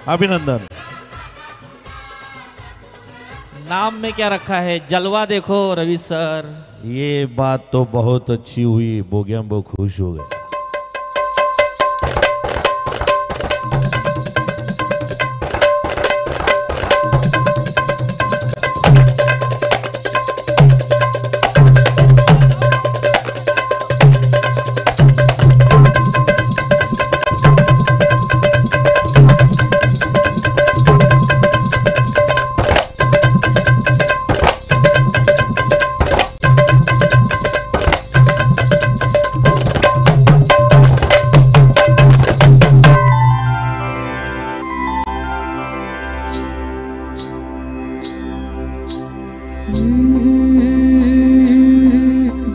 अभिनंदन। नाम में क्या रखा है? जलवा देखो रवि सर। ये बात तो बहुत अच्छी हुई, बोगियम बहुत खुश हो गए।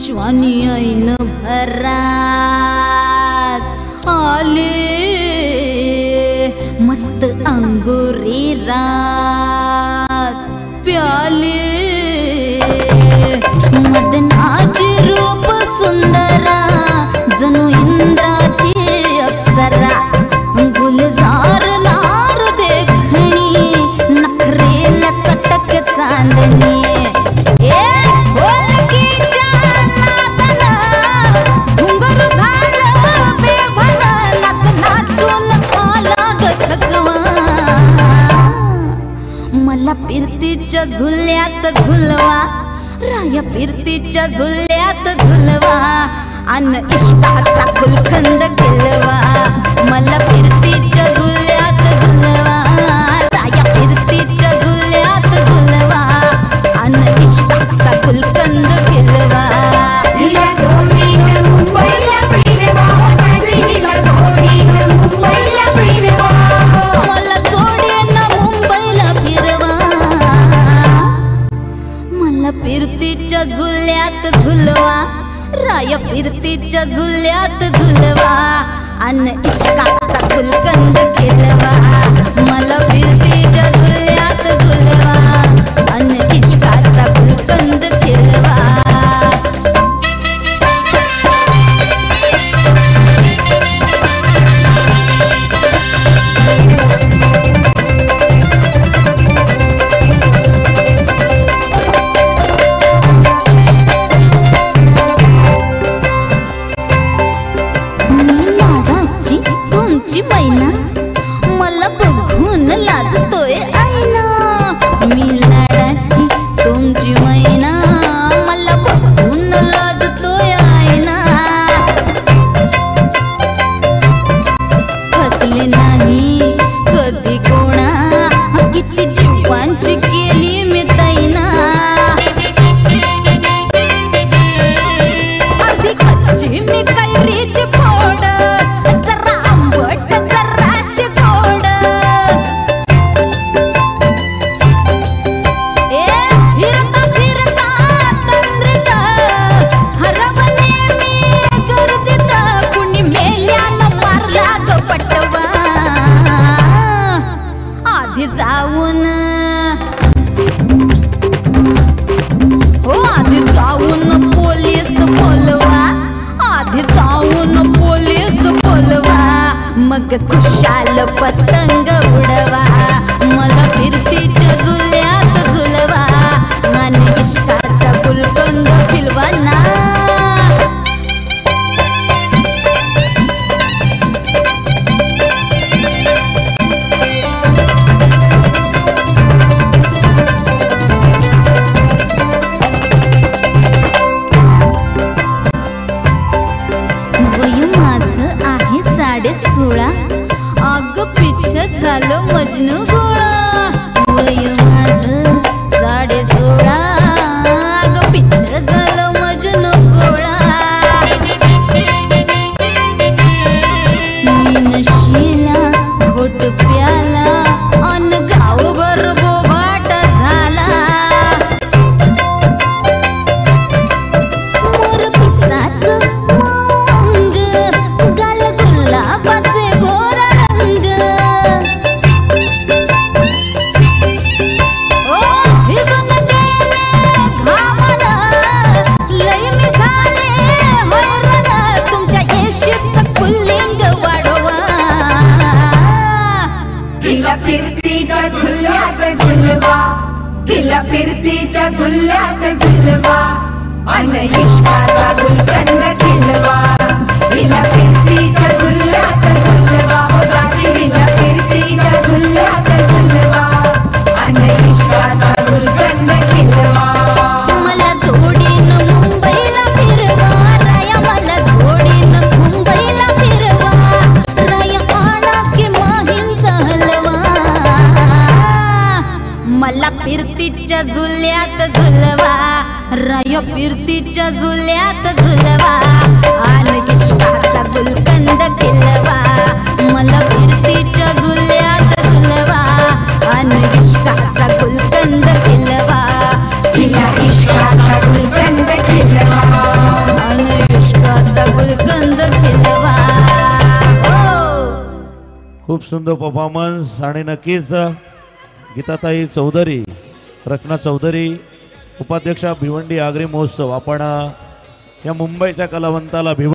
ज्वानी ऐन भरात आले मस्त अंगुरी रात प्याले मदनाची रूप सुंदरा जणू इंद्राची अप्सरा गुलजार नार देखणी नखरेला चटक चांदणी मला फिरतीच्या झुल्यात झुलवा राया फिरतीच्या झुल्यात झुलवा अन इष्टाचा गुलखंद केलवा मला फिरतीच्या झुल्यात झुलवा राया फिरतीच्या झुल्यात झुलवा अन इष्टाचा गुलखंद केलवा फिरतीच्या झुल्यात झुलवा राया फिरतीच्या झुल्यात झुलवा अन इश्काचा गुलकंद केलवा मला फिरतीच्या झुल्यात झुलवा अन इश्काचा गुलकंद केलवा मैना मला बघून लाजतोय आईना मी लाडाची तुमची मैना मला बघून लाजतोय आईना फसले नाही कधी कोणा किती जीवांची केली मी ताईना आधी कच्ची मी कैरीची फोड मग खुशाल पतंग उडवा मला फिरतीच्या झुल्यात झुलवा आणि इश्काचा गुलकंद खिलवा ना वय माझं आहे 16.5 अग पिच्छ झालं मजनू गोळा वय माझं 16.5 अग पिच्छ झालं मजनू गोळा मी नशीला घोट प्याला अन गावभर बोबाट झाला मोर पिसाचं मौंग गाल गुलाबाचे गोरा रंग हिला फिरतीच्या झुल्यात झुलवा, हिला फिरतीच्या झुल्यात झुलवा, अन इश्काचा गुलकंद खिलवा, हिला फिरतीच्या झुल्यात झुलवा, हो राजी हिला फिरतीच्या झुल्यात झुलवा, अन इश्काचा गुलकंद खिलवा. मला जोडीनं मुंबईला फिरवा, राया मला जोडीनं मुंबईला फिरवा, राया आणा की माहींचा हलवा. मला फिरतीच्या झुल्यात झुलवा, राया फिरतीच्या झुल्यात झुलवा, आणि इश्काचा गुलकंद खिलवा. मला फिरतीच्या झुल्यात झुलवा, आणि इश्काचा गुलकंद खिलवा. हिला इश्काचा गुलकंद खिलवा, आणि इश्काचा गुलकंद खिलवा. हो. खूप सुंदर परफॉर्मन्स आणि नक्कीच गीताताई चौधरी, रचना चौधरी, उपाध्यक्षा भिवंडी आगरी महोत्सव. आपण या मुंबईच्या कलावंताला